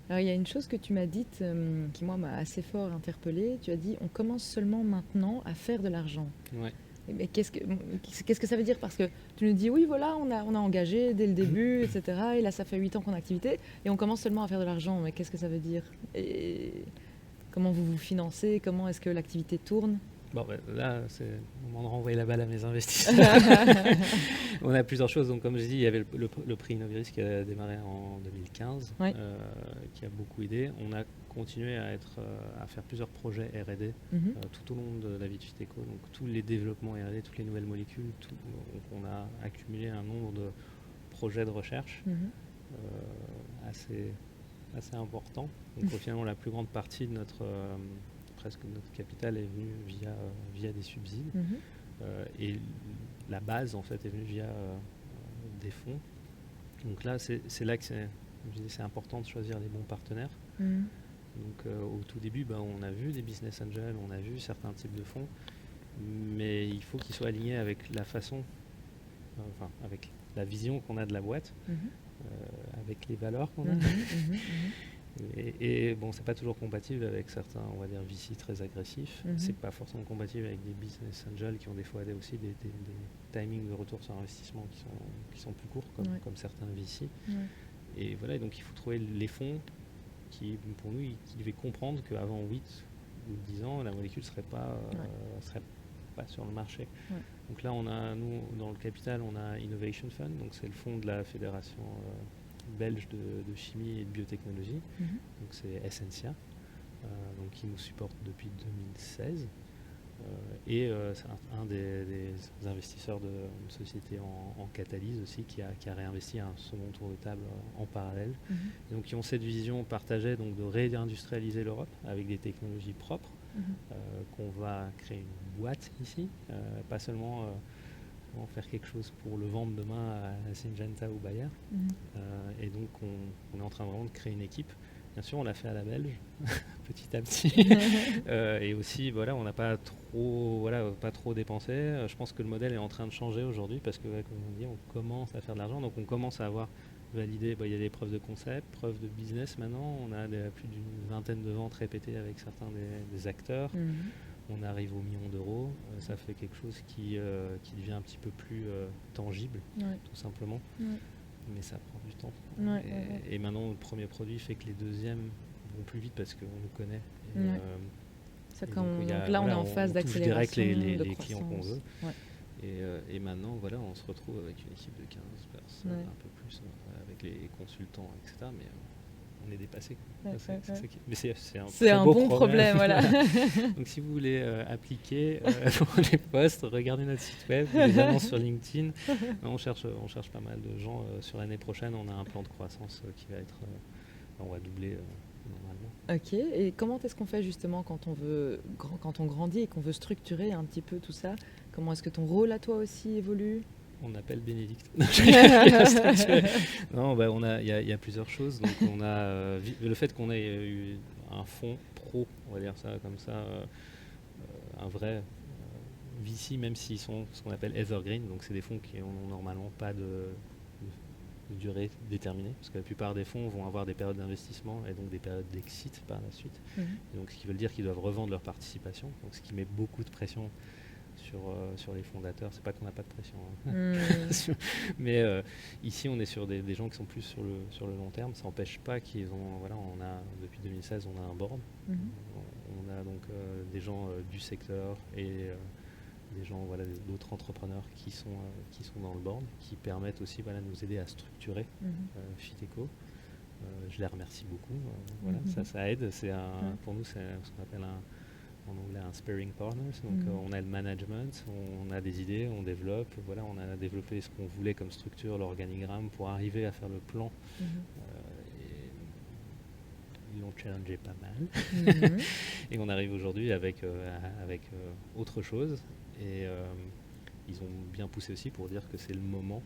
Alors il y a une chose que tu m'as dite qui moi m'a assez fort interpellée. Tu as dit on commence seulement maintenant à faire de l'argent. Mais qu'est-ce que ça veut dire? Parce que tu nous dis oui, voilà, on a engagé dès le début, etc. Et là, ça fait 8 ans qu'on est en activité et on commence seulement à faire de l'argent. Mais qu'est-ce que ça veut dire? Et comment vous vous financez? Comment est-ce que l'activité tourne? Là, c'est le moment de renvoyer la balle à mes investisseurs. On a plusieurs choses. Donc, comme je dis, il y avait le prix Innoviris qui a démarré en 2015, qui a beaucoup aidé. On a continué à faire plusieurs projets R&D tout au long de la vie de Fiteco. Donc, tous les développements R&D, toutes les nouvelles molécules. Donc, on a accumulé un nombre de projets de recherche assez important. Donc, finalement, la plus grande partie de presque notre capital est venu via des subsides et la base en fait est venue via des fonds. Donc là c'est là que c'est important de choisir les bons partenaires. Donc au tout début on a vu des business angels, on a vu certains types de fonds, mais il faut qu'ils soient alignés avec la façon, avec la vision qu'on a de la boîte, avec les valeurs qu'on a. Et c'est pas toujours compatible avec certains, on va dire, VC très agressifs. C'est pas forcément compatible avec des business angels qui ont des fois aussi des timings de retour sur investissement qui sont plus courts, comme certains VC. Et donc il faut trouver les fonds qui, pour nous, qui devaient comprendre qu'avant 8 ou 10 ans, la molécule serait pas sur le marché. Donc là, nous, dans le capital, on a Innovation Fund, donc c'est le fonds de la fédération belge de chimie et de biotechnologie, donc c'est Essentia, donc qui nous supporte depuis 2016 et c'est un des investisseurs d'une société en catalyse aussi qui a réinvesti un second tour de table en parallèle, et donc qui ont cette vision partagée donc de réindustrialiser l'Europe avec des technologies propres, qu'on va créer une boîte ici, pas seulement forcément faire quelque chose pour le vendre demain à Syngenta ou Bayer. Et donc on est en train vraiment de créer une équipe. Bien sûr, on l'a fait à la belge, petit à petit. Et aussi, voilà, on n'a pas trop dépensé. Je pense que le modèle est en train de changer aujourd'hui parce que, comme on dit, on commence à faire de l'argent. Donc on commence à avoir validé, il y a des preuves de concept, preuves de business maintenant. On a plus d'une vingtaine de ventes répétées avec certains des acteurs. On arrive aux millions d'euros. Ça fait quelque chose qui devient un petit peu plus tangible, tout simplement. Mais ça prend du temps. Et maintenant, le premier produit fait que les deuxièmes vont plus vite parce qu'on nous connaît. Là, on est en phase d'accélération. On touche direct les clients qu'on veut. Et maintenant, voilà, on se retrouve avec une équipe de 15 personnes, un peu plus, avec les consultants, etc. Mais on est dépassé. Mais c'est un bon problème. Voilà. Donc si vous voulez appliquer pour les postes, regardez notre site web, les annonces sur LinkedIn. On cherche pas mal de gens. Sur l'année prochaine, on a un plan de croissance qui va être... on va doubler normalement. Ok, et comment est-ce qu'on fait justement quand on grandit et qu'on veut structurer un petit peu tout ça? Comment est-ce que ton rôle à toi aussi évolue? On appelle Bénédicte. Non, il y a plusieurs choses. Donc on a le fait qu'on ait eu un fonds pro, on va dire ça comme ça, un vrai VC, même s'ils sont ce qu'on appelle evergreen. Donc c'est des fonds qui n'ont normalement pas de durée déterminée, parce que la plupart des fonds vont avoir des périodes d'investissement et donc des périodes d'exit par la suite. Et donc ce qui veut dire qu'ils doivent revendre leur participation, donc ce qui met beaucoup de pression sur les fondateurs. C'est pas qu'on n'a pas de pression, mais ici on est sur des gens qui sont plus sur le long terme. Ça n'empêche pas qu'ils ont, depuis 2016 on a un board. On a donc des gens du secteur et des gens, d'autres entrepreneurs qui sont dans le board, qui permettent aussi de nous aider à structurer Fiteco. Je les remercie beaucoup. Ça aide. Pour nous, c'est ce qu'on appelle en anglais un sparring partner. Donc on a le management, on a des idées, on développe. On a développé ce qu'on voulait comme structure, l'organigramme, pour arriver à faire le plan. Ils l'ont challengé pas mal. Et on arrive aujourd'hui avec autre chose. Et ils ont bien poussé aussi pour dire que c'est le moment.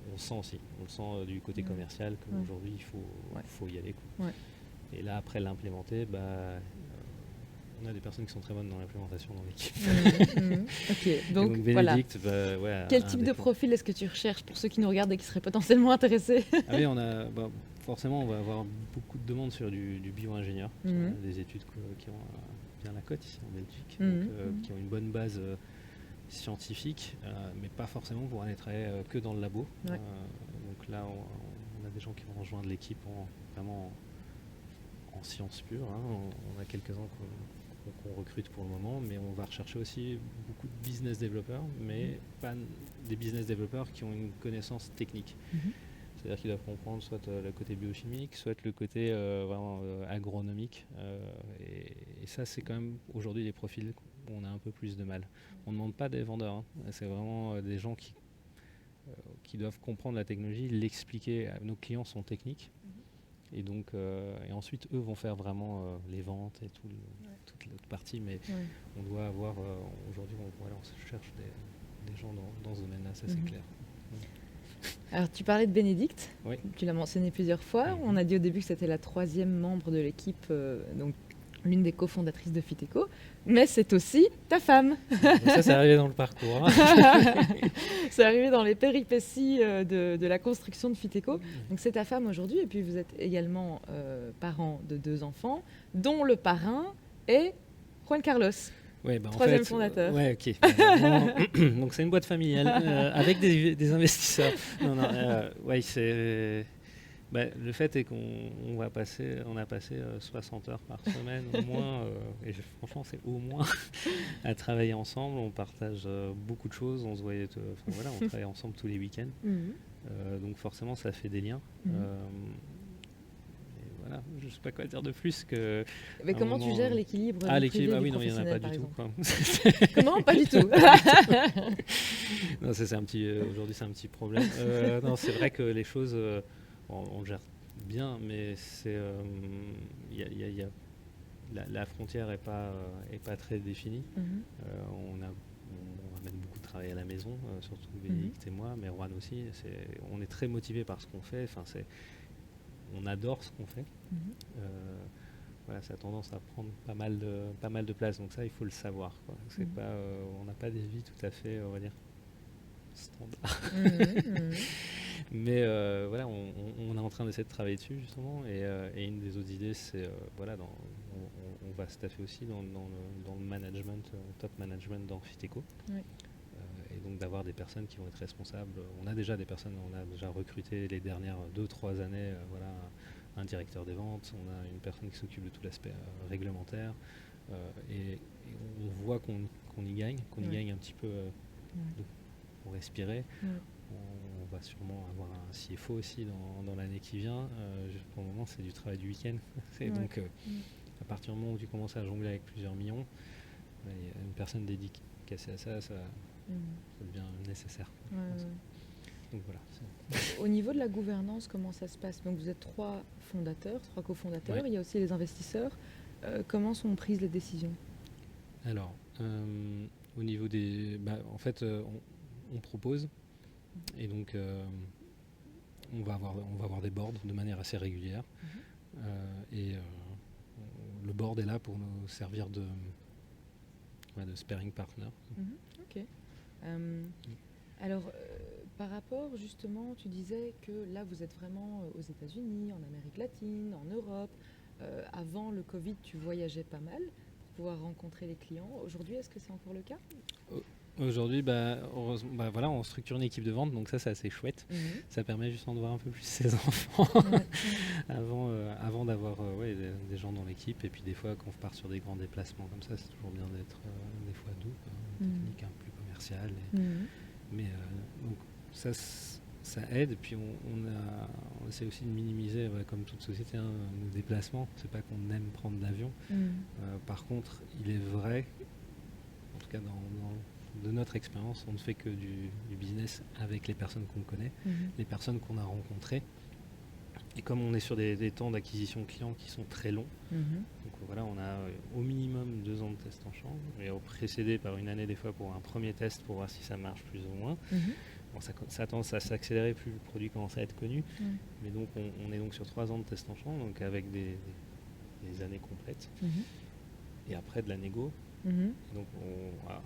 On le sent du côté commercial qu'aujourd'hui il faut y aller. Et là, après l'implémenter, on a des personnes qui sont très bonnes dans l'implémentation dans l'équipe. Ok, donc Bénédicte, quel type de profil est-ce que tu recherches pour ceux qui nous regardent et qui seraient potentiellement intéressés? Oui, forcément, on va avoir beaucoup de demandes sur du bio-ingénieur, des études qui ont bien la cote ici en Belgique, donc, qui ont une bonne base scientifique, mais pas forcément pour aller travailler que dans le labo. Donc là, on a des gens qui vont rejoindre l'équipe vraiment en sciences pures. On a quelques-uns qu'on recrute pour le moment, mais on va rechercher aussi beaucoup de business développeurs, mais pas des business développeurs qui ont une connaissance technique. C'est-à-dire qu'ils doivent comprendre soit le côté biochimique, soit le côté vraiment agronomique. Et ça, c'est quand même aujourd'hui des profils où on a un peu plus de mal. On ne demande pas des vendeurs, c'est vraiment des gens qui doivent comprendre la technologie, l'expliquer. Nos clients sont techniques. Et donc, et ensuite, eux vont faire vraiment les ventes et toute l'autre partie. Mais on doit avoir, aujourd'hui, on se cherche des gens dans ce domaine-là, ça c'est clair. Alors, tu parlais de Bénédicte, oui. Tu l'as mentionné plusieurs fois. On a dit au début que c'était la 3e membre de l'équipe, donc l'une des cofondatrices de Fiteco, mais c'est aussi ta femme. Donc ça, c'est arrivé dans le parcours. C'est arrivé dans les péripéties de la construction de Fiteco. Donc c'est ta femme aujourd'hui, et puis vous êtes également parent de 2 enfants, dont le parrain est Juan Carlos. Ouais, 3e fondateur. Ouais, ok. Donc c'est une boîte familiale avec des investisseurs. C'est. Le fait est qu'on a passé 60 heures par semaine au moins, et franchement c'est au moins, à travailler ensemble. On partage beaucoup de choses, on se voyait, on travaille ensemble tous les week-ends. Donc forcément ça fait des liens. Je ne sais pas quoi dire de plus que. Mais comment tu gères l'équilibre? L'équilibre, il n'y en a pas du tout. Comment? Pas du tout. Non, aujourd'hui c'est un petit problème. Non, c'est vrai que les choses, on le gère bien, mais la frontière est pas très définie. On amène beaucoup de travaille à la maison, surtout Bénédicte et moi, mais Juan aussi. On est très motivés par ce qu'on fait. On adore ce qu'on fait. Voilà, ça a tendance à prendre pas mal de place. Donc ça, il faut le savoir, quoi. C'est pas, on n'a pas des vies tout à fait, on va dire, standard. Mais voilà, on est en train d'essayer de travailler dessus justement. Et une des autres idées, c'est voilà, on va staffer aussi dans le management, top management d'Amphithéco. Et donc d'avoir des personnes qui vont être responsables. On a déjà des personnes, on a déjà recruté les dernières 2-3 années, voilà, un directeur des ventes, on a une personne qui s'occupe de tout l'aspect réglementaire. Et on voit qu'on y gagne, y gagne un petit peu pour respirer. On va sûrement avoir un CFO aussi dans l'année qui vient. Pour le moment, c'est du travail du week-end. Donc, à partir du moment où tu commences à jongler avec plusieurs millions, il y a une personne dédicacée à ça, ça devient nécessaire. Donc, voilà. Au niveau de la gouvernance, comment ça se passe? Donc, vous êtes 3 cofondateurs. Il y a aussi les investisseurs. Comment sont prises les décisions? Alors, au niveau des... en fait, on propose. Et donc, on va avoir des boards de manière assez régulière. Le board est là pour nous servir de sparring partner. Ok. Alors, par rapport, justement, tu disais que là, vous êtes vraiment aux États-Unis, en Amérique latine, en Europe. Avant le Covid, tu voyageais pas mal pour pouvoir rencontrer les clients. Aujourd'hui, est-ce que c'est encore le cas? Aujourd'hui, heureusement, voilà, on structure une équipe de vente, donc ça c'est assez chouette. Ça permet justement de voir un peu plus ses enfants avant d'avoir des gens dans l'équipe. Et puis des fois, quand on part sur des grands déplacements comme ça, c'est toujours bien d'être des fois doux, technique un peu plus commerciale. Mais donc ça aide. Et puis on essaie aussi de minimiser, comme toute société, nos déplacements. C'est pas qu'on aime prendre l'avion. Par contre, il est vrai, en tout cas de notre expérience, on ne fait que du business avec les personnes qu'on connaît, les personnes qu'on a rencontrées. Et comme on est sur des temps d'acquisition client qui sont très longs, donc voilà, on a au minimum 2 ans de test en champ, et précédé par une année des fois pour un premier test pour voir si ça marche plus ou moins. Bon, ça a tendance à s'accélérer plus le produit commence à être connu, mais donc on est donc sur 3 ans de test en champ, donc avec des années complètes, et après de la négo. Donc on va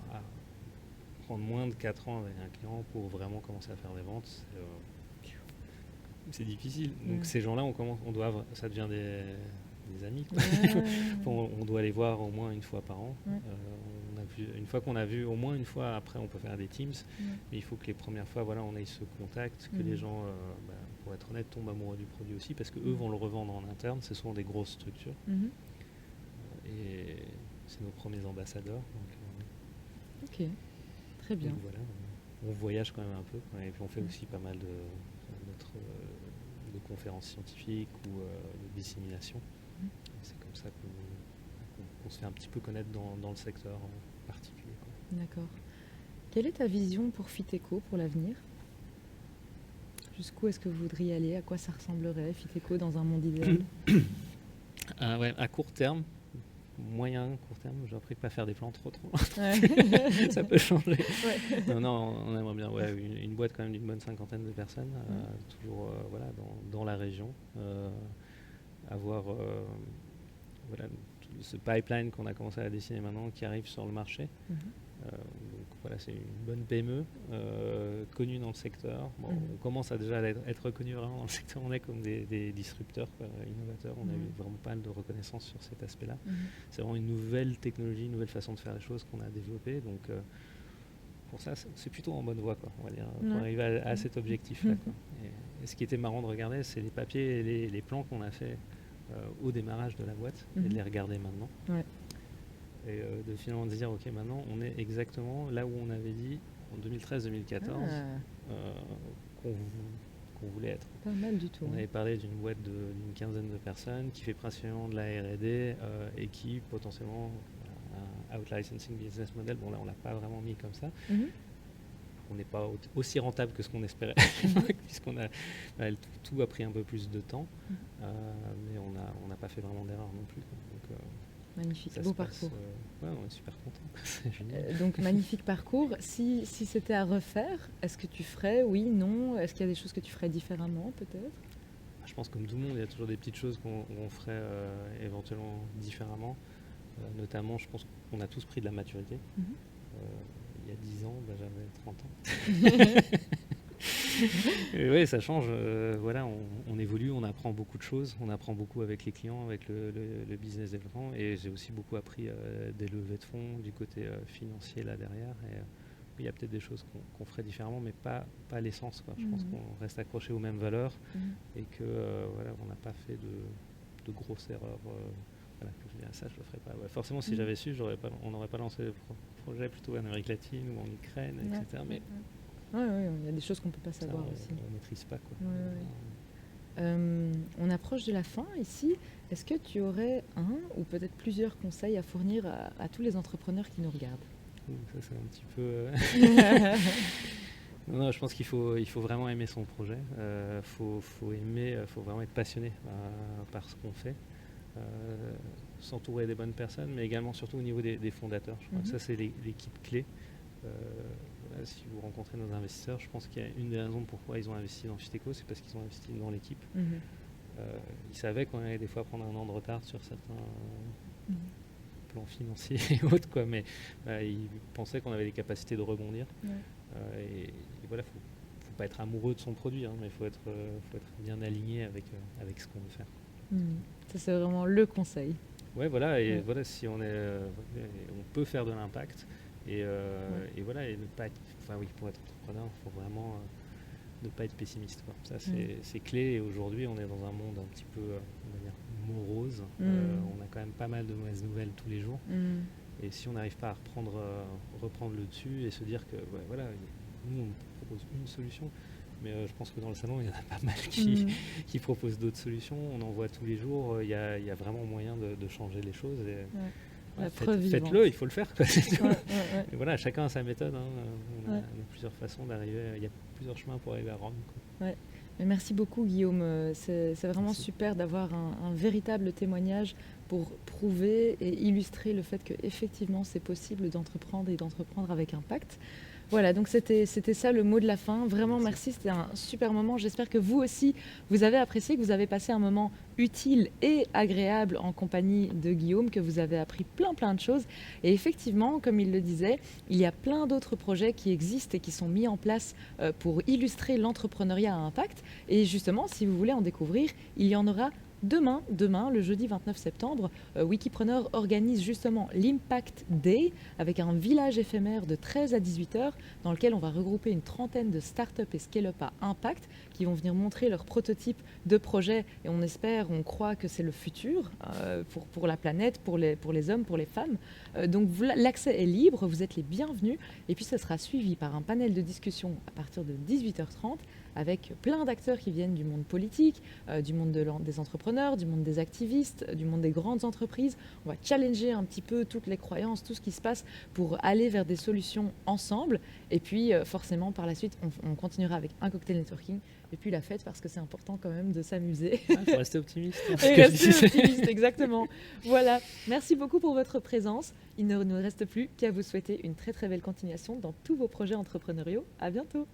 prendre moins de 4 ans avec un client pour vraiment commencer à faire des ventes, c'est difficile. Donc ces gens-là, ça devient des amis, quoi. On doit les voir au moins une fois par an. Une fois qu'on a vu, au moins une fois, après on peut faire des Teams. Mais il faut que les premières fois, voilà, on ait ce contact, que les gens, pour être honnête, tombent amoureux du produit aussi, parce qu'eux vont le revendre en interne. Ce sont des grosses structures. Et c'est nos premiers ambassadeurs. Donc, ok, très bien. Donc, voilà, on voyage quand même un peu. Et puis on fait aussi pas mal de conférences scientifiques ou de dissémination. C'est comme ça qu'on se fait un petit peu connaître dans le secteur en particulier, quoi. D'accord. Quelle est ta vision pour Fiteco pour l'avenir? Jusqu'où est-ce que vous voudriez aller? À quoi ça ressemblerait, Fiteco, dans un monde idéal? À court terme, court terme, j'ai appris de ne pas faire des plans trop. Ça peut changer. Non, on aimerait bien une boîte quand même d'une bonne 50aine de personnes, toujours voilà, dans la région. Avoir voilà, ce pipeline qu'on a commencé à dessiner maintenant qui arrive sur le marché. Donc voilà, c'est une bonne PME, connue dans le secteur. Bon, on commence à déjà être reconnu vraiment dans le secteur. On est comme des disrupteurs, quoi, innovateurs. On a eu vraiment pas mal de reconnaissance sur cet aspect-là. C'est vraiment une nouvelle technologie, une nouvelle façon de faire les choses qu'on a développée. Donc pour ça, c'est plutôt en bonne voie, quoi, on va dire, pour arriver à cet objectif-là, quoi. Et ce qui était marrant de regarder, c'est les papiers et les plans qu'on a fait au démarrage de la boîte, et de les regarder maintenant. Et de finalement dire, ok, maintenant on est exactement là où on avait dit en 2013-2014 qu'on voulait être. Pas mal du tout. On avait parlé d'une boîte d'une quinzaine de personnes qui fait principalement de la R&D et qui potentiellement un out-licensing business model. Bon, là on l'a pas vraiment mis comme ça. On n'est pas aussi rentable que ce qu'on espérait, tout a pris un peu plus de temps, mais on n'a pas fait vraiment d'erreur non plus. Donc Magnifique, Ça beau se passe, parcours. Ouais, on est super contents. C'est génial. Donc magnifique parcours. Si c'était à refaire, est-ce que tu ferais, oui, non? Est-ce qu'il y a des choses que tu ferais différemment peut-être? Je pense comme tout le monde, il y a toujours des petites choses qu'on ferait éventuellement différemment. Notamment, je pense qu'on a tous pris de la maturité. Mhm. Il y a 10 ans, j'avais 30 ans. Et ouais, ça change. Voilà, on évolue, on apprend beaucoup de choses. On apprend beaucoup avec les clients, avec le business développement. Et j'ai aussi beaucoup appris des levées de fonds, du côté financier là derrière. Et il y a peut-être des choses qu'on ferait différemment, mais pas l'essence, quoi. Je pense qu'on reste accroché aux mêmes valeurs et que voilà, on n'a pas fait de grosses erreurs. Voilà, que je dis, ça, je le ferais pas. Ouais, forcément, si j'avais su, on n'aurait pas lancé le projet plutôt en Amérique latine ou en Ukraine, etc. Mais Oui, il y a des choses qu'on ne peut pas savoir aussi. On ne maîtrise pas, quoi. On approche de la fin ici. Est-ce que tu aurais un ou peut-être plusieurs conseils à fournir à tous les entrepreneurs qui nous regardent? Ça, c'est un petit peu... Non, je pense qu'il faut vraiment aimer son projet. Faut aimer, faut vraiment être passionné par ce qu'on fait. S'entourer des bonnes personnes, mais également surtout au niveau des fondateurs. Je crois que ça, c'est l'équipe clé. Voilà, si vous rencontrez nos investisseurs, je pense qu'il y a une des raisons pourquoi ils ont investi dans Fiteco, c'est parce qu'ils ont investi dans l'équipe. Ils savaient qu'on allait des fois prendre un an de retard sur certains plans financiers et autres, quoi, mais ils pensaient qu'on avait les capacités de rebondir. Et voilà, faut pas être amoureux de son produit, hein, mais faut être bien aligné avec ce qu'on veut faire. Ça, c'est vraiment le conseil. Ouais, voilà, et voilà, si on peut faire de l'impact. Et voilà, et ne pas être, pour être entrepreneur, il faut vraiment ne pas être pessimiste, quoi. Ça, c'est clé. Et aujourd'hui, on est dans un monde un petit peu, on va dire, morose. On a quand même pas mal de mauvaises nouvelles tous les jours. Et si on n'arrive pas à reprendre le dessus et se dire que, voilà, nous, on propose une solution, mais je pense que dans le salon, il y en a pas mal qui proposent d'autres solutions. On en voit tous les jours. Il y a vraiment moyen de changer les choses. Et, faites-le, il faut le faire. Et voilà, chacun a sa méthode. Hein. On a plusieurs façons d'arriver. Il y a plusieurs chemins pour arriver à Rome. Mais merci beaucoup, Guillaume. C'est vraiment super d'avoir un véritable témoignage pour prouver et illustrer le fait qu'effectivement, c'est possible d'entreprendre et d'entreprendre avec impact. Voilà, donc c'était ça le mot de la fin. Vraiment, merci, c'était un super moment. J'espère que vous aussi, vous avez apprécié, que vous avez passé un moment utile et agréable en compagnie de Guillaume, que vous avez appris plein de choses. Et effectivement, comme il le disait, il y a plein d'autres projets qui existent et qui sont mis en place pour illustrer l'entrepreneuriat à impact. Et justement, si vous voulez en découvrir, il y en aura demain, le jeudi 29 septembre, Wikipreneur organise justement l'Impact Day avec un village éphémère de 13 à 18 heures dans lequel on va regrouper une trentaine de startups et scale-up à impact qui vont venir montrer leurs prototypes de projets et on croit que c'est le futur pour la planète, pour les hommes, pour les femmes. Donc l'accès est libre, vous êtes les bienvenus et puis ça sera suivi par un panel de discussion à partir de 18h30 avec plein d'acteurs qui viennent du monde politique, du monde des entrepreneurs, du monde des activistes, du monde des grandes entreprises. On va challenger un petit peu toutes les croyances, tout ce qui se passe pour aller vers des solutions ensemble. Et puis, forcément, par la suite, on continuera avec un cocktail networking et puis la fête parce que c'est important quand même de s'amuser. Il faut rester optimiste. Et rester optimiste, exactement. Voilà, merci beaucoup pour votre présence. Il ne nous reste plus qu'à vous souhaiter une très belle continuation dans tous vos projets entrepreneuriaux. À bientôt.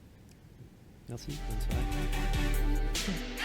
Merci, bonne soirée.